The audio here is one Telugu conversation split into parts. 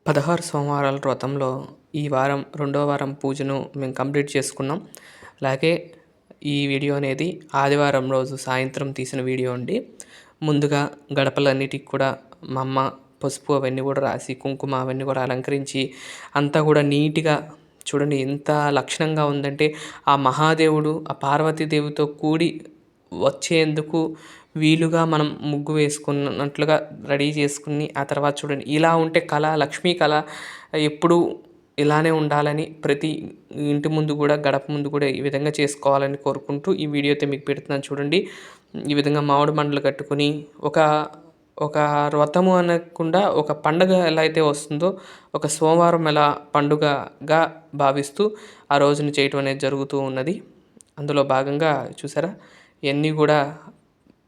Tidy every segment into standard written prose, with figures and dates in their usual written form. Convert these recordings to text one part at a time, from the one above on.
16 సోమవారాల వ్రతంలో ఈ వారం రెండో వారం పూజను మేము కంప్లీట్ చేసుకున్నాం. అలాగే ఈ వీడియో అనేది ఆదివారం రోజు సాయంత్రం తీసిన వీడియో అండి. ముందుగా గడపలన్నిటికి కూడా మా అమ్మ పసుపు అవన్నీ కూడా రాసి, కుంకుమ అవన్నీ కూడా అలంకరించి అంతా కూడా నీట్‌గా చూడండి ఎంత లక్షణంగా ఉందంటే, ఆ మహాదేవుడు ఆ పార్వతీదేవితో కూడి వచ్చేందుకు వీలుగా మనం ముగ్గు వేసుకున్నట్లుగా రెడీ చేసుకుని, ఆ తర్వాత చూడండి ఇలా ఉంటే లక్ష్మీ కళ ఎప్పుడూ ఇలానే ఉండాలని ప్రతి ఇంటి ముందు కూడా, గడప ముందు కూడా ఈ విధంగా చేసుకోవాలని కోరుకుంటూ ఈ వీడియో అయితే మీకు పెడుతున్నాను చూడండి. ఈ విధంగా మామిడి మండలు కట్టుకొని ఒక ఒక వ్రతము అనకుండా ఒక పండగ ఎలా అయితే వస్తుందో, ఒక సోమవారం ఎలా పండుగగా భావిస్తూ ఆ రోజున చేయటం అనేది జరుగుతూ ఉన్నది. అందులో భాగంగా చూసారా ఇవన్నీ కూడా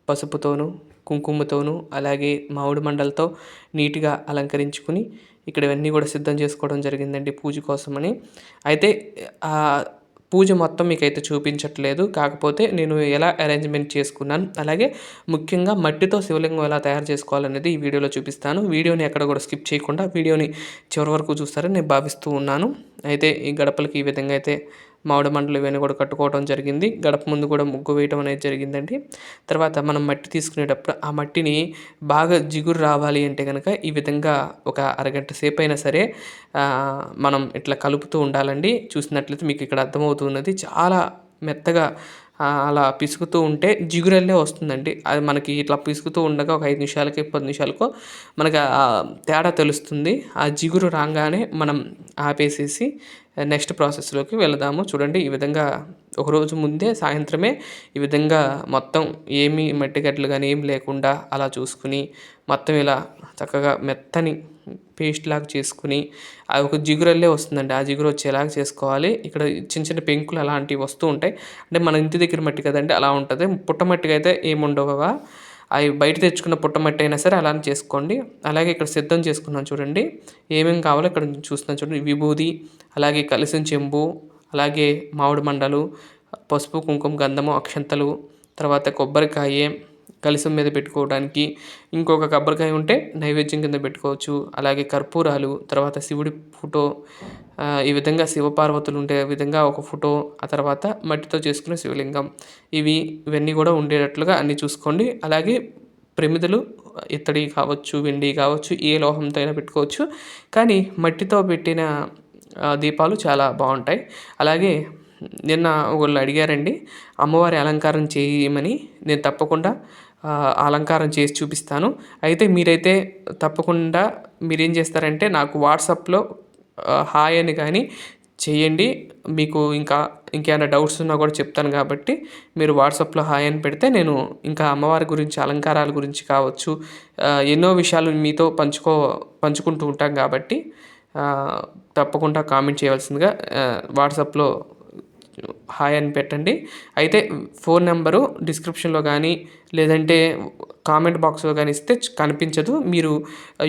పసుపుతోనూ, కుంకుమతోనూ, అలాగే మామిడి మండలతో నీట్‌గా అలంకరించుకుని ఇక్కడ ఇవన్నీ కూడా సిద్ధం చేసుకోవడం జరిగిందండి పూజ కోసమని. అయితే పూజ మొత్తం మీకైతే చూపించట్లేదు. కాకపోతే నేను ఎలా అరేంజ్‌మెంట్ చేసుకున్నాను, అలాగే ముఖ్యంగా మట్టితో శివలింగం ఎలా తయారు చేసుకోవాలనేది ఈ వీడియోలో చూపిస్తాను. వీడియోని ఎక్కడ కూడా స్కిప్ చేయకుండా వీడియోని చివరి వరకు చూస్తారని నేను భావిస్తూ ఉన్నాను. అయితే ఈ గడపలకి ఈ విధంగా అయితే మామిడి మండలు ఇవన్నీ కూడా కట్టుకోవడం జరిగింది. గడప ముందు కూడా ముగ్గు వేయటం అనేది జరిగిందండి. తర్వాత మనం మట్టి తీసుకునేటప్పుడు ఆ మట్టిని బాగా జిగురు రావాలి అంటే కనుక ఈ విధంగా ఒక అరగంట సేపు అయినా సరే మనం ఇట్లా కలుపుతూ ఉండాలండి. చూసినట్లయితే మీకు ఇక్కడ అర్థమవుతున్నది చాలా మెత్తగా అలా పిసుకుతూ ఉంటే జిగురల్లే వస్తుందండి. అది మనకి ఇట్లా పిసుకుతూ ఉండగా ఒక 5 నిమిషాలకి 10 నిమిషాలకో మనకి తేడా తెలుస్తుంది. ఆ జిగురు రాగానే మనం ఆపేసేసి నెక్స్ట్ ప్రాసెస్లోకి వెళదాము. చూడండి ఈ విధంగా ఒకరోజు ముందే సాయంత్రమే ఈ విధంగా మొత్తం ఏమీ మట్టి గడ్డలు కానీ ఏమి లేకుండా అలా చూసుకుని మొత్తం ఇలా చక్కగా మెత్తని పేస్ట్ లాగా చేసుకుని అది ఒక జిగురల్లే వస్తుందండి. ఆ జిగురు వచ్చేలాగా చేసుకోవాలి. ఇక్కడ చిన్న చిన్న పెంకులు అలాంటివి వస్తూ ఉంటాయి. అంటే మన ఇంటి దగ్గర మట్టి కదండి అలా ఉంటుంది. పుట్టమట్టిగా అయితే ఏమి ఉండవా. అవి బయట తెచ్చుకున్న పుట్టమట్టి అయినా సరే అలానే చేసుకోండి. అలాగే ఇక్కడ సిద్ధం చేసుకున్నాను చూడండి. ఏమేమి కావాలో ఇక్కడ చూస్తున్నాను చూడండి. విభూది, అలాగే కలిసిన చెంబు, అలాగే మామిడి మండలు, పసుపు, కుంకుమ, గంధము, అక్షంతలు, తర్వాత కొబ్బరికాయ కలశం మీద పెట్టుకోవడానికి, ఇంకొక కొబ్బరికాయ ఉంటే నైవేద్యం కింద పెట్టుకోవచ్చు. అలాగే కర్పూరాలు, తర్వాత శివుడి ఫోటో, ఈ విధంగా శివపార్వతులు ఉండే విధంగా ఒక ఫోటో, ఆ తర్వాత మట్టితో చేసుకునే శివలింగం, ఇవన్నీ కూడా ఉండేటట్లుగా అన్నీ చూసుకోండి. అలాగే ప్రమిదలు ఇత్తడి కావచ్చు, వెండి కావచ్చు, ఏ లోహంతో అయినా పెట్టుకోవచ్చు. కానీ మట్టితో పెట్టిన దీపాలు చాలా బాగుంటాయి. అలాగే నిన్న వాళ్ళు అడిగారండి అమ్మవారి అలంకారం చేయమని. నేను తప్పకుండా అలంకారం చేసి చూపిస్తాను. అయితే మీరైతే తప్పకుండా మీరేం చేస్తారంటే నాకు వాట్సాప్లో హాయ్ అని కానీ చేయండి. మీకు ఇంకేమైనా డౌట్స్ ఉన్నా కూడా చెప్తాను కాబట్టి మీరు వాట్సాప్లో హాయ్ అని పెడితే నేను ఇంకా అమ్మవారి గురించి, అలంకారాల గురించి కావచ్చు, ఎన్నో విషయాలు మీతో పంచుకుంటూ ఉంటాం కాబట్టి తప్పకుండా కామెంట్ చేయవలసిందిగా వాట్సాప్లో హాయ్ అని పెట్టండి. అయితే ఫోన్ నెంబరు డిస్క్రిప్షన్లో కానీ లేదంటే కామెంట్ బాక్స్లో కానీ ఇస్తే కనిపించదు. మీరు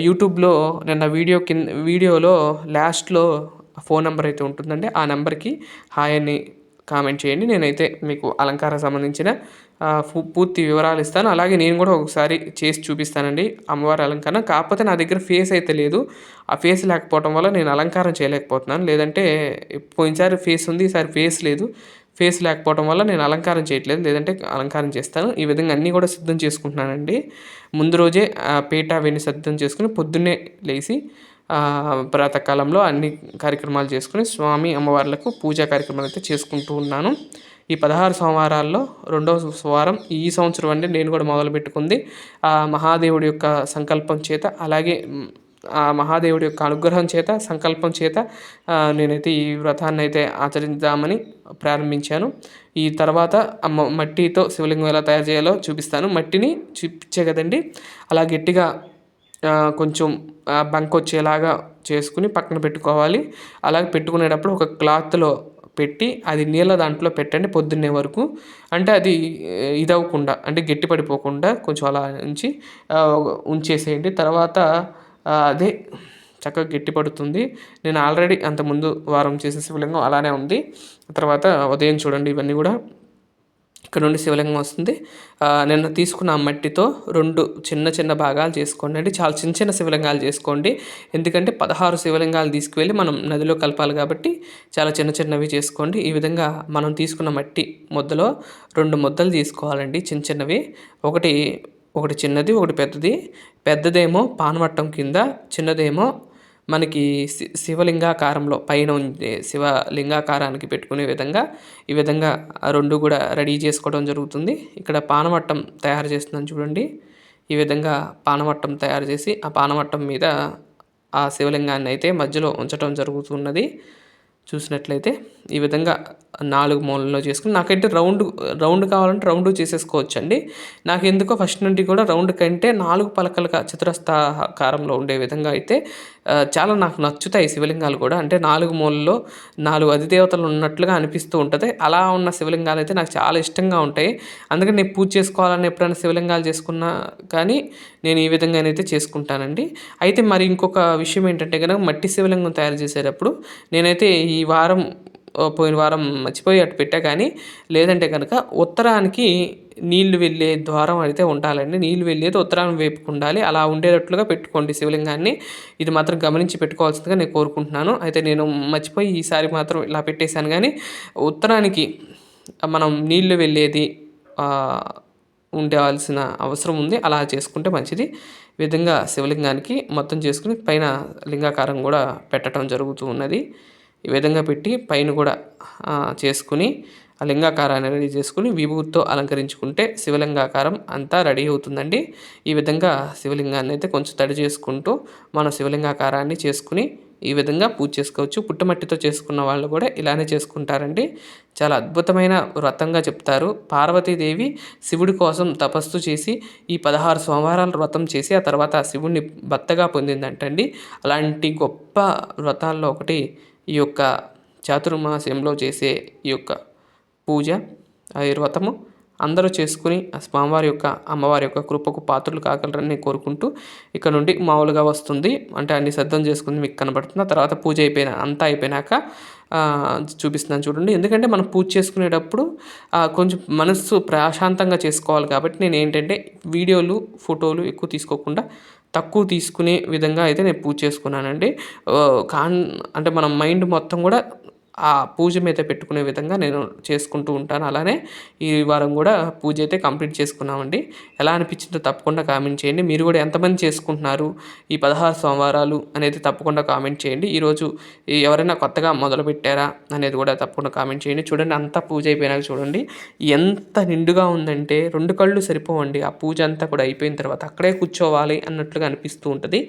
యూట్యూబ్లో నిన్న వీడియోలో లాస్ట్లో ఫోన్ నెంబర్ అయితే ఉంటుందండి. ఆ నెంబర్కి హాయ్ అని కామెంట్ చేయండి. నేనైతే మీకు అలంకారం సంబంధించిన పూర్తి వివరాలు ఇస్తాను. అలాగే నేను కూడా ఒకసారి చేసి చూపిస్తానండి అమ్మవారి అలంకరణ. కాకపోతే నా దగ్గర ఫేస్ అయితే లేదు. ఆ ఫేస్ లేకపోవడం వల్ల నేను అలంకారం చేయలేకపోతున్నాను. లేదంటే పోయినసారి ఫేస్ ఉంది, ఈసారి ఫేస్ లేదు. ఫేస్ లేకపోవడం వల్ల నేను అలంకారం చేయట్లేదు. లేదంటే అలంకారం చేస్తాను. ఈ విధంగా అన్నీ కూడా సిద్ధం చేసుకుంటున్నానండి. ముందు రోజే పీట అవన్నీ సిద్ధం చేసుకుని పొద్దున్నే లేచి ప్రాతకాలంలో అన్ని కార్యక్రమాలు చేసుకుని స్వామి అమ్మవార్లకు పూజా కార్యక్రమాలు అయితే చేసుకుంటూ ఉన్నాను. ఈ 16 సోమవారాల్లో రెండవ సోమవారం ఈ సంవత్సరం అండి నేను కూడా మొదలుపెట్టుకుంది ఆ మహాదేవుడి యొక్క సంకల్పం చేత, అలాగే ఆ మహాదేవుడి యొక్క అనుగ్రహం చేత, సంకల్పం చేత నేనైతే ఈ వ్రతాన్ని అయితే ఆచరిద్దామని ప్రారంభించాను. ఈ తర్వాత మట్టితో శివలింగం ఎలా తయారు చేయాలో చూపిస్తాను. మట్టిని చూపించే కదండి అలా గట్టిగా కొంచెం బంక్ వచ్చేలాగా చేసుకుని పక్కన పెట్టుకోవాలి. అలాగే పెట్టుకునేటప్పుడు ఒక క్లాత్లో పెట్టి అది నీళ్ళ దాంట్లో పెట్టండి పొద్దున్నే వరకు. అంటే అది ఇదవ్వకుండా, అంటే గట్టి పడిపోకుండా కొంచెం అలా ఉంచేసేయండి. తర్వాత అదే చక్కగా గట్టి పడుతుంది. నేను ఆల్రెడీ అంతకుముందు వారం చేసే శివలింగం అలానే ఉంది. తర్వాత ఉదయం చూడండి ఇవన్నీ కూడా ఇక్కడ నుండి శివలింగం వస్తుంది. నిన్న తీసుకున్న ఆ మట్టితో 2 చిన్న భాగాలు చేసుకోండి. అంటే చాలా చిన్న శివలింగాలు చేసుకోండి. ఎందుకంటే 16 శివలింగాలు తీసుకువెళ్ళి మనం నదిలో కలపాలి కాబట్టి చాలా చిన్నవి చేసుకోండి. ఈ విధంగా మనం తీసుకున్న మట్టి ముద్దలో 2 ముద్దలు తీసుకోవాలండి చిన్నవి. ఒకటి చిన్నది, ఒకటి పెద్దది. పెద్దదేమో పానవట్టం కింద, చిన్నదేమో మనకి శివలింగాకారంలో పైన ఉండే శివలింగాకారానికి పెట్టుకునే విధంగా ఈ విధంగా ఆ 2 కూడా రెడీ చేసుకోవడం జరుగుతుంది. ఇక్కడ పానవట్టం తయారు చేస్తున్నాను చూడండి. ఈ విధంగా పానవట్టం తయారు చేసి ఆ పానవట్టం మీద ఆ శివలింగాన్ని అయితే మధ్యలో ఉంచడం జరుగుతున్నది. చూసినట్లయితే ఈ విధంగా 4 మూలల్లో చేసుకుని నాకైతే రౌండ్ కావాలంటే రౌండ్ చేసేసుకోవచ్చండి. నాకెందుకో ఫస్ట్ నుండి కూడా రౌండ్ కంటే 4 పలకలుగా చతురస్రాకారంలో ఉండే విధంగా అయితే చాలా నాకు నచ్చుతాయి శివలింగాలు కూడా. అంటే 4 మూలల్లో 4 అధిదేవతలు ఉన్నట్లుగా అనిపిస్తూ ఉంటుంది. అలా ఉన్న శివలింగాలు అయితే నాకు చాలా ఇష్టంగా ఉంటాయి. అందుకని నేను పూజ చేసుకోవాలని ఎప్పుడైనా శివలింగాలు చేసుకున్నా కానీ నేను ఈ విధంగానైతే చేసుకుంటానండి. అయితే మరి ఇంకొక విషయం ఏంటంటే కనుక మట్టి శివలింగం తయారు చేసేటప్పుడు నేనైతే ఈ వారం పోయిన వారం మర్చిపోయి అటు పెట్టా కానీ లేదంటే కనుక ఉత్తరానికి నీళ్లు వెళ్ళే ద్వారం అయితే ఉండాలండి. నీళ్లు వెళ్ళేది ఉత్తరాన్ని వైపుకు ఉండాలి. అలా ఉండేటట్లుగా పెట్టుకోండి శివలింగాన్ని. ఇది మాత్రం గమనించి పెట్టుకోవాల్సిందిగా నేను కోరుకుంటున్నాను. అయితే నేను మర్చిపోయి ఈసారి మాత్రం ఇలా పెట్టేశాను కానీ ఉత్తరానికి మనం నీళ్లు వెళ్ళేది ఉండవలసిన అవసరం ఉంది. అలా చేసుకుంటే మంచిది. ఈ విధంగా శివలింగానికి మొత్తం చేసుకుని పైన లింగాకారం కూడా పెట్టడం జరుగుతూ ఉన్నది. ఈ విధంగా పెట్టి పైన కూడా చేసుకుని ఆ లింగాకారాన్ని రెడీ చేసుకుని విభూతితో అలంకరించుకుంటే శివలింగాకారం అంతా రెడీ అవుతుందండి. ఈ విధంగా శివలింగాన్ని అయితే కొంచెం తడి చేసుకుంటూ మనం శివలింగాకారాన్ని చేసుకుని ఈ విధంగా పూజ చేసుకోవచ్చు. పుట్టమట్టితో చేసుకున్న వాళ్ళు కూడా ఇలానే చేసుకుంటారండి. చాలా అద్భుతమైన వ్రతంగా చెప్తారు. పార్వతీదేవి శివుడి కోసం తపస్సు చేసి ఈ 16 సోమవారాల వ్రతం చేసి ఆ తర్వాత శివుడిని భర్తగా పొందిందంటండి. అలాంటి గొప్ప వ్రతాల్లో ఒకటి ఈ యొక్క చాతుర్మాస్యంలో చేసే ఈ యొక్క పూజ, ఈ వ్రతము అందరూ చేసుకుని ఆ స్వామివారి యొక్క అమ్మవారి యొక్క కృపకు పాత్రలు కాగలరని కోరుకుంటూ ఇక్కడ నుండి మామూలుగా వస్తుంది. అంటే అన్ని సిద్ధం చేసుకుని మీకు కనబడుతుంది. ఆ తర్వాత పూజ అంతా అయిపోయినాక చూపిస్తున్నాను చూడండి. ఎందుకంటే మనం పూజ చేసుకునేటప్పుడు కొంచెం మనస్సు ప్రశాంతంగా చేసుకోవాలి కాబట్టి నేను ఏంటంటే వీడియోలు, ఫోటోలు ఎక్కువ తీసుకోకుండా తక్కువ తీసుకునే విధంగా అయితే నేను పూజ చేసుకున్నానండి. అంటే మన మైండ్ మొత్తం కూడా ఆ పూజ మీద పెట్టుకునే విధంగా నేను చేసుకుంటూ ఉంటాను. అలానే ఈ వారం కూడా పూజ అయితే కంప్లీట్ చేసుకున్నామండి. ఎలా అనిపించిందో తప్పకుండా కామెంట్ చేయండి. మీరు కూడా ఎంతమంది చేసుకుంటున్నారు ఈ 16 సోమవారాలు అనేది తప్పకుండా కామెంట్ చేయండి. ఈరోజు ఎవరైనా కొత్తగా మొదలుపెట్టారా అనేది కూడా తప్పకుండా కామెంట్ చేయండి. చూడండి అంతా పూజ అయిపోయినాక చూడండి ఎంత నిండుగా ఉందంటే 2 కళ్ళు సరిపోవండి. ఆ పూజ అంతా కూడా అయిపోయిన తర్వాత అక్కడే కూర్చోవాలి అన్నట్లుగా అనిపిస్తూ ఉంటుంది.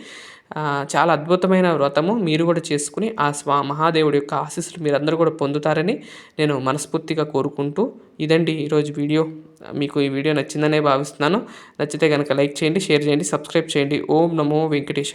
చాలా అద్భుతమైన వ్రతము. మీరు కూడా చేసుకుని ఆ మహాదేవుడి యొక్క ఆశీస్సులు మీరందరూ కూడా పొందుతారని నేను మనస్ఫూర్తిగా కోరుకుంటూ ఇదండి ఈరోజు వీడియో. మీకు ఈ వీడియో నచ్చిందనే భావిస్తున్నాను. నచ్చితే కనుక లైక్ చేయండి, షేర్ చేయండి, సబ్స్క్రైబ్ చేయండి. ఓం నమో వెంకటేశాయ.